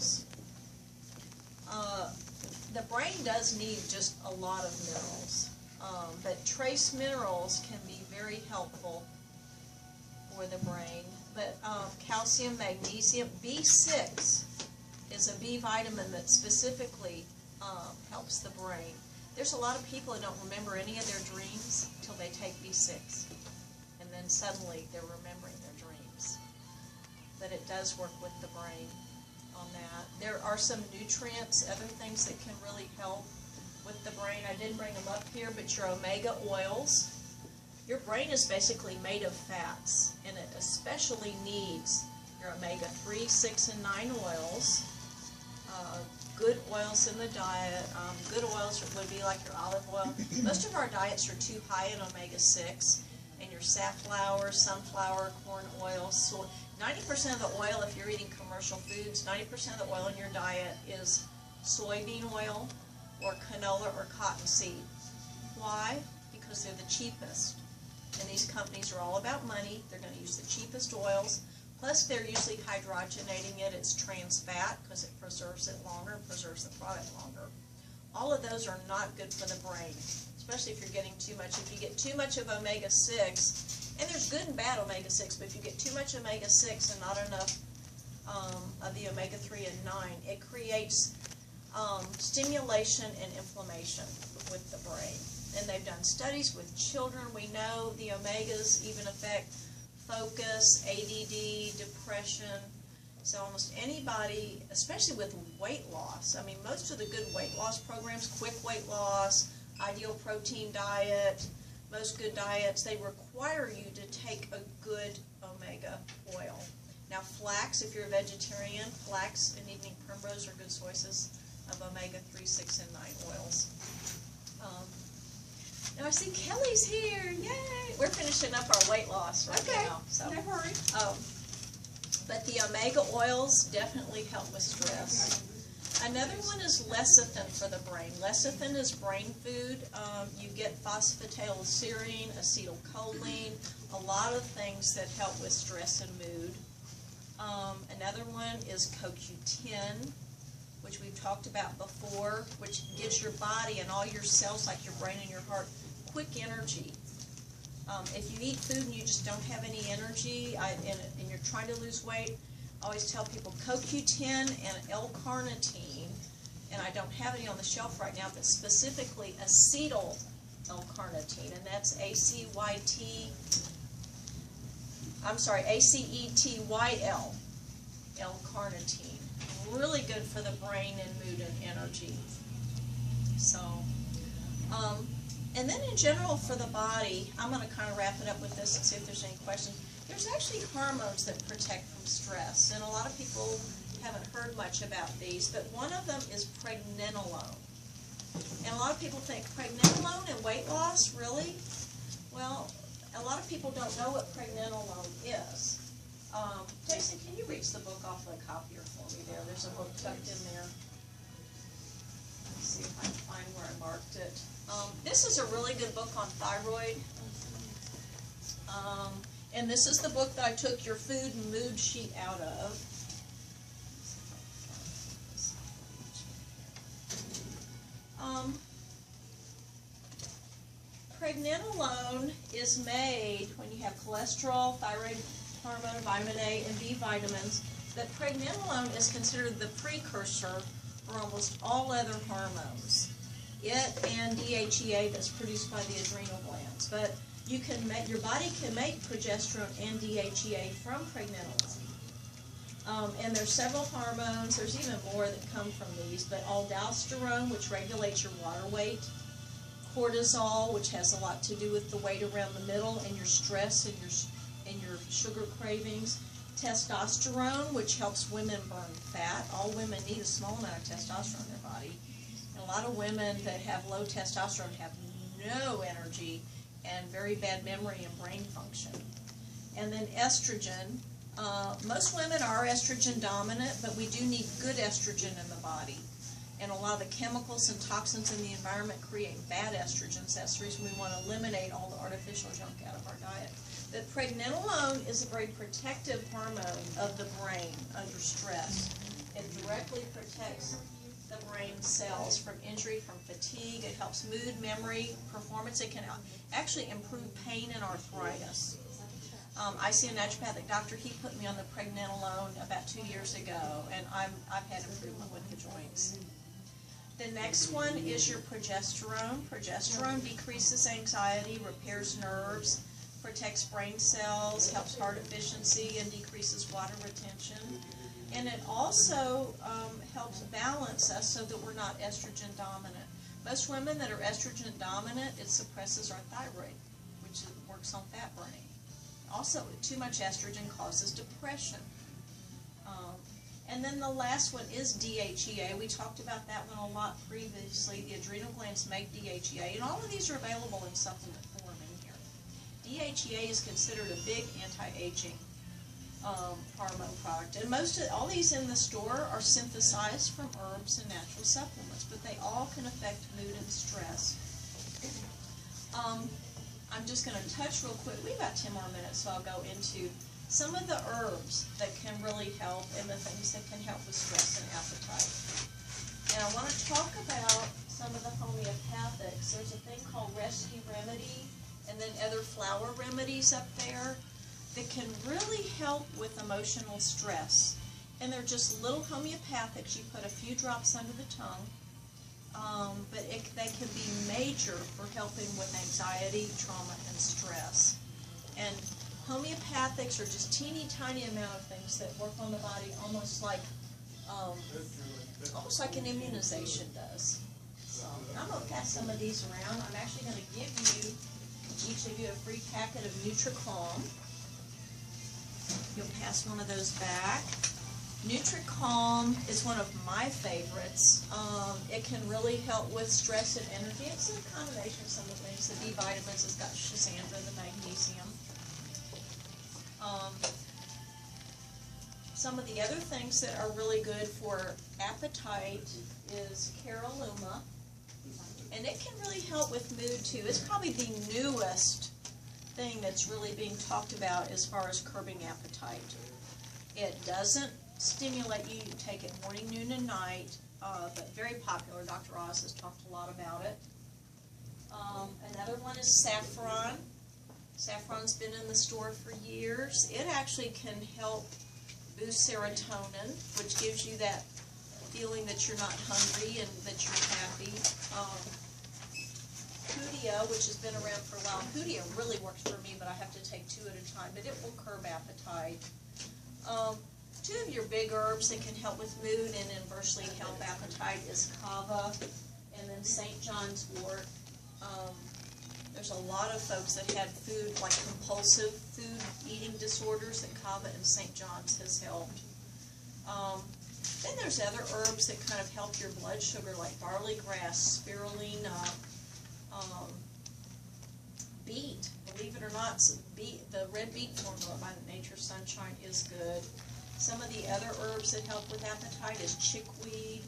minerals. The brain does need just a lot of minerals, but trace minerals can be very helpful for the brain. But calcium, magnesium, B6 is a B vitamin that specifically helps the brain. There's a lot of people that don't remember any of their dreams until they take B6, and then suddenly they're remembering their dreams. But it does work with the brain on that. There are some nutrients, other things that can really help with the brain. I didn't bring them up here, but your omega oils. Your brain is basically made of fats, and it especially needs your omega-3, 6, and 9 oils. Good oils in the diet. Good oils would be like your olive oil. Most of our diets are too high in omega-6, and your safflower, sunflower, corn oil, soy. 90% of the oil, if you're eating commercial foods, 90% of the oil in your diet is soybean oil or canola or cottonseed. Why? Because they're the cheapest. And these companies are all about money. They're going to use the cheapest oils. Plus, they're usually hydrogenating it. It's trans fat because it preserves it longer, preserves the product longer. All of those are not good for the brain, especially if you're getting too much. If you get too much of omega-6, and there's good and bad omega-6, but if you get too much omega-6 and not enough of the omega-3 and 9, it creates stimulation and inflammation with the brain. And they've done studies with children. We know the omegas even affect focus, ADD, depression. So almost anybody, especially with weight loss, I mean, most of the good weight loss programs, quick weight loss, ideal protein diet, most good diets, they require you to take a good omega oil. Now flax, if you're a vegetarian, flax and evening primrose are good sources of omega-3, 6, and 9 oils. Now I see Kelly's here, yay! We're finishing up our weight loss right now. So. No hurry. But the omega oils definitely help with stress. Another one is lecithin for the brain. Lecithin is brain food. You get phosphatidylserine, acetylcholine, a lot of things that help with stress and mood. Another one is CoQ10, which we've talked about before, which gives your body and all your cells, like your brain and your heart, quick energy. If you eat food and you just don't have any energy and you're trying to lose weight, I always tell people CoQ10 and L-carnitine, and I don't have any on the shelf right now, but specifically acetyl L-carnitine, and that's ACETYL, L-carnitine. Really good for the brain and mood and energy. So, and then in general for the body, I'm going to kind of wrap it up with this and see if there's any questions. There's actually hormones that protect from stress, and a lot of people haven't heard much about these, but one of them is pregnenolone. And a lot of people think, pregnenolone and weight loss, really? Well, a lot of people don't know what pregnenolone is. Jason, can you reach the book off the copier for me there? There's a book tucked in there. Let's see if I can find where I marked it. This is a really good book on thyroid. And this is the book that I took your food and mood sheet out of. Pregnenolone is made when you have cholesterol, thyroid hormone, vitamin A, and B vitamins. But pregnenolone is considered the precursor for almost all other hormones. It and DHEA that's produced by the adrenal glands. But you can make, your body can make progesterone and DHEA from pregnenolone. And there's several hormones. There's even more that come from these, but aldosterone, which regulates your water weight, cortisol, which has a lot to do with the weight around the middle and your stress and your sugar cravings, testosterone, which helps women burn fat. All women need a small amount of testosterone in their body. And a lot of women that have low testosterone have no energy and very bad memory and brain function. And then estrogen. Most women are estrogen dominant, but we do need good estrogen in the body. And a lot of the chemicals and toxins in the environment create bad estrogens. That's the reason we want to eliminate all the artificial junk out of our diet. But pregnenolone is a very protective hormone of the brain under stress. It directly physically protects the brain cells from injury, from fatigue. It helps mood, memory, performance. It can actually improve pain and arthritis. I see a naturopathic doctor. He put me on the pregnenolone about 2 years ago, and I've had improvement with the joints. The next one is your progesterone. Progesterone decreases anxiety, repairs nerves, protects brain cells, helps heart efficiency, and decreases water retention. And it also helps balance us so that we're not estrogen dominant. Most women that are estrogen dominant, it suppresses our thyroid, which works on fat burning. Also, too much estrogen causes depression. And then the last one is DHEA. We talked about that one a lot previously. The adrenal glands make DHEA, and all of these are available in supplement form in here. DHEA is considered a big anti-aging hormone product, and all these in the store are synthesized from herbs and natural supplements, but they all can affect mood and stress. I'm just going to touch real quick. We've got 10 more minutes, so I'll go into some of the herbs that can really help and the things that can help with stress and appetite. And I want to talk about some of the homeopathics. There's a thing called Rescue Remedy and then other flower remedies up there that can really help with emotional stress. And they're just little homeopathics. You put a few drops under the tongue. But they can be major for helping with anxiety, trauma, and stress. And homeopathics are just teeny tiny amount of things that work on the body almost like an immunization does. So I'm going to pass some of these around. I'm actually going to give each of you a free packet of Nutri-Calm. You'll pass one of those back. Nutri-Calm is one of my favorites. It can really help with stress and energy. It's a combination of some of the things. The B vitamins, it's got Schisandra, the magnesium. Some of the other things that are really good for appetite is Caralluma, and it can really help with mood too. It's probably the newest thing that's really being talked about as far as curbing appetite. It doesn't stimulate you. You take it morning, noon, and night, but very popular. Dr. Oz has talked a lot about it. Another one is saffron. Saffron's been in the store for years. It actually can help boost serotonin, which gives you that feeling that you're not hungry and that you're happy. Hoodia, which has been around for a while. Hoodia really works for me, but I have to take 2 at a time, but it will curb appetite. 2 of your big herbs that can help with mood and inversely help appetite is kava and then St. John's wort. There's a lot of folks that had food, like compulsive food eating disorders, that kava and St. John's has helped. Then there's other herbs that kind of help your blood sugar, like barley grass, spirulina, beet. Believe it or not, the red beet formula by Nature Sunshine is good. Some of the other herbs that help with appetite is chickweed,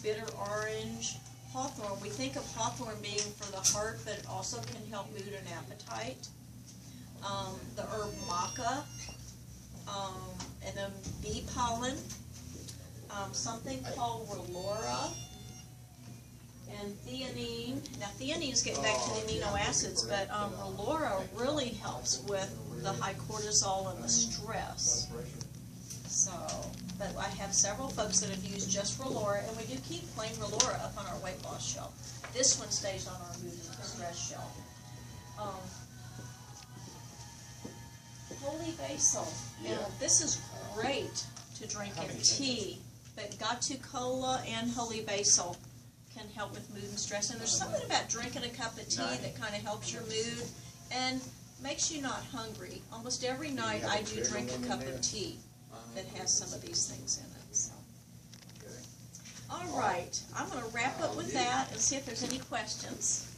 bitter orange, hawthorn. We think of hawthorn being for the heart, but it also can help mood and appetite. The herb maca, and then bee pollen, something called relora, and theanine. Now theanine is getting back to the amino acids, but relora really helps with the high cortisol and the stress. So, but I have several folks that have used just relora, and we do keep plain relora up on our weight loss shelf. This one stays on our mood and stress shelf. Holy basil. Yeah. This is great to drink in tea, but Gatu Cola and holy basil can help with mood and stress. And there's something about drinking a cup of tea that kind of helps your mood and makes you not hungry. Almost every night I do drink a cup of tea that has some of these things in it. So. All right, I'm going to wrap up with that and see if there's any questions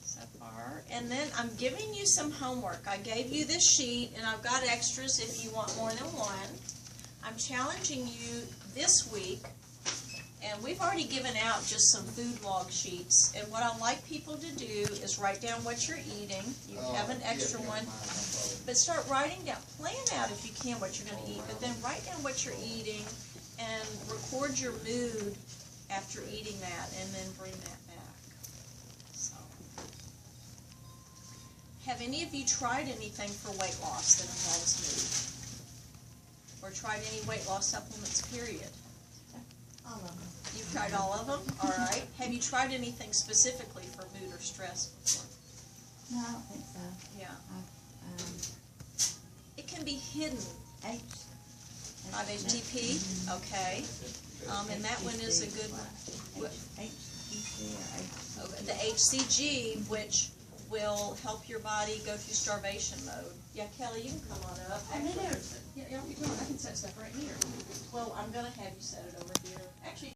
so far. And then I'm giving you some homework. I gave you this sheet, and I've got extras if you want more than one. I'm challenging you this week, and we've already given out just some food log sheets. And what I like people to do is write down what you're eating. You have an extra one. But start writing down, plan out if you can what you're going to eat, but then write down what you're eating and record your mood after eating that, and then bring that back. So, have any of you tried anything for weight loss that involves mood? Or tried any weight loss supplements, period? All of them. You've tried all of them? All right. Have you tried anything specifically for mood or stress before? No, I don't think so. Yeah. I've, It can be hidden. 5-HTP, Mm-hmm. okay. And that one is a good one. HTC or Oh, the HCG, which will help your body go through starvation mode. Yeah, Kelly, you can come on up. Yeah, I can set stuff right here. Well, I'm going to have you set it over here. Actually,